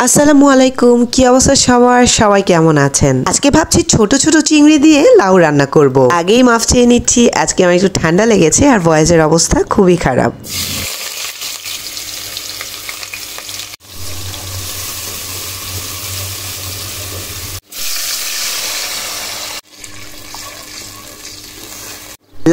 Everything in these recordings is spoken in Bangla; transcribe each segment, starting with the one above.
আসসালামু আলাইকুম, কি অবস্থা সবার? সবাই কেমন আছেন? আজকে ভাবছি ছোট ছোট চিংড়ি দিয়ে লাউ রান্না করব। আগেই মাফ চেয়ে নিচ্ছি, আজকে আমার একটু ঠান্ডা লেগেছে আর ভয়েসের অবস্থা খুবই খারাপ।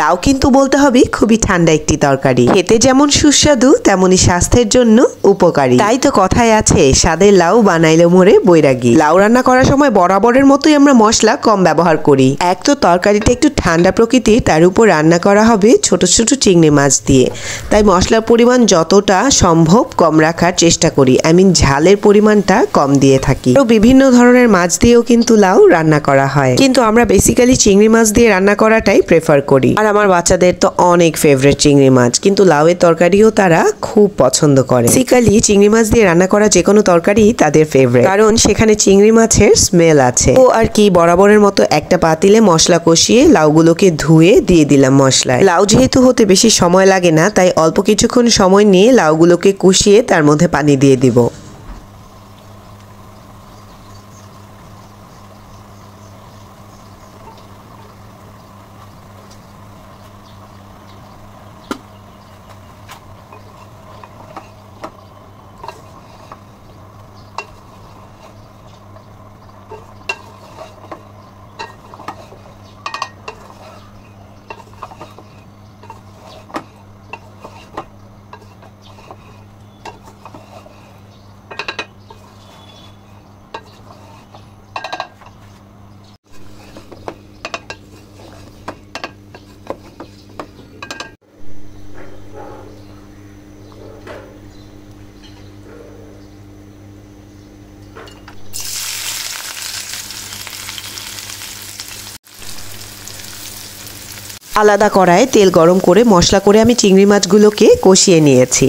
লাউ কিন্তু বলতে হবে খুবই ঠান্ডা একটি তরকারি, খেতে যেমন সুস্বাদু তেমনি স্বাস্থ্যের জন্য উপকারী। তাই তো কথায় আছে, স্বাদের লাউ বানাইলে মোরে বৈরাগী। লাউ রান্না করার সময় বরাবরের মতোই আমরা মশলা কম ব্যবহার করি। এক তো তরকারিটা একটু ঠান্ডা প্রকৃতির, তার উপর রান্না করা হবে ছোট ছোট চিংড়ি মাছ দিয়ে, তাই মশলার পরিমাণ যতটা সম্ভব কম রাখার চেষ্টা করি। ঝালের পরিমাণটা কম দিয়ে থাকি। তো বিভিন্ন ধরনের মাছ দিয়েও কিন্তু লাউ রান্না করা হয়, কিন্তু আমরা বেসিক্যালি চিংড়ি মাছ দিয়ে রান্না করাটাই প্রেফার করি। আর আমার বাচ্চাদের তো অনেক ফেভারিট চিংড়ি মাছ, কিন্তু লাউয়ের তরকারিও তারা খুব পছন্দ করে। বেসিক্যালি চিংড়ি মাছ দিয়ে রান্না করা যে কোনো তরকারি তাদের ফেভারিট, কারণ সেখানে চিংড়ি মাছের স্মেল আছে। ও আর কি, বরাবরের মতো একটা পাতিলে মশলা কষিয়ে লাউগুলোকে ধুয়ে দিয়ে দিলাম মশলায়। লাউ যেহেতু হতে বেশি সময় লাগে না, তাই অল্প কিছুক্ষণ সময় নিয়ে লাউগুলোকে কষিয়ে তার মধ্যে পানি দিয়ে দিব। আলাদা কড়াইয়ে তেল গরম করে মশলা করে আমি চিংড়ি মাছগুলোকে কষিয়ে নিয়েছি।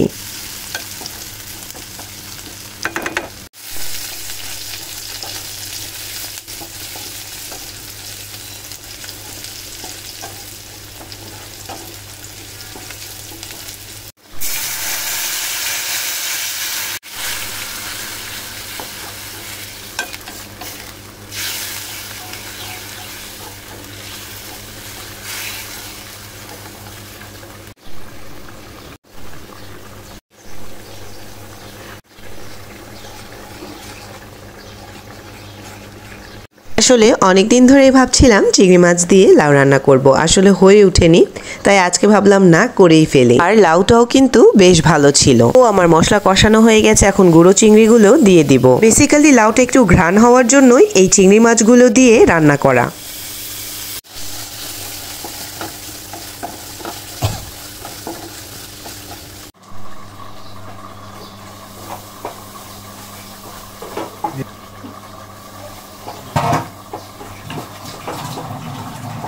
আসলে অনেকদিন ধরেই ভাবছিলাম চিংড়ি মাছ দিয়ে লাউ রান্না করব, আসলে হয়ে ওঠেনি, তাই আজকে ভাবলাম না করেই ফেলি। আর লাউটাও কিন্তু বেশ ভালো ছিল। ও আমার মশলা কষানো হয়ে গেছে, এখন গুঁড়ো চিংড়িগুলো দিয়ে দিব। বেসিক্যালি লাউটা একটু ঘ্রাণ হওয়ার জন্যই এই চিংড়ি মাছগুলো দিয়ে রান্না করা।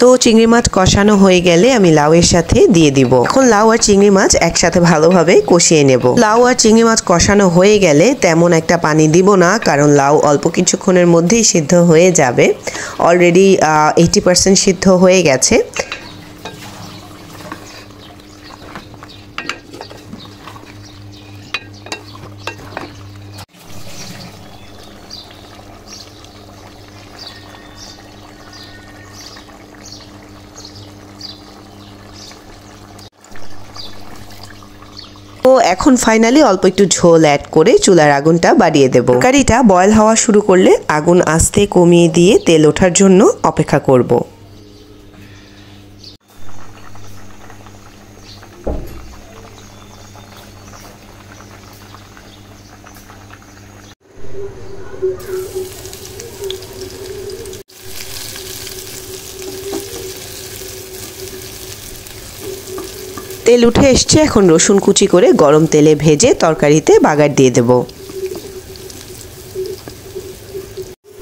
তো চিংড়ি মাছ কষানো হয়ে গেলে আমি লাউয়ের সাথে দিয়ে দিব। এখন লাউ আর চিংড়ি মাছ একসাথে ভালোভাবে কষিয়ে নেব। লাউ আর চিংড়ি মাছ কষানো হয়ে গেলে তেমন একটা পানি দিব না, কারণ লাউ অল্প কিছুক্ষণের মধ্যেই সিদ্ধ হয়ে যাবে। অলরেডি 80% সিদ্ধ হয়ে গেছে। তো এখন ফাইনালি অল্প একটু ঝোল অ্যাড করে চুলার আগুনটা বাড়িয়ে দেব। তরকারিটা বয়েল হওয়া শুরু করলে আগুন আস্তে কমিয়ে দিয়ে তেল ওঠার জন্য অপেক্ষা করব। তেল উঠে এসছে, এখন রসুন কুচি করে গরম তেলে ভেজে তরকারিতে বাগার দিয়ে দেব।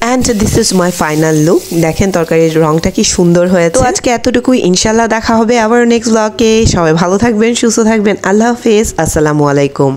And this is my final look. দেখেন তরকারির রংটা কি সুন্দর হয়েছে। তো আজকে এতটুকুই, ইনশাল্লাহ দেখা হবে আবার নেক্সট ব্লগে। সবাই ভালো থাকবেন, সুস্থ থাকবেন। আল্লাহ হাফেজ, আসসালামু আলাইকুম।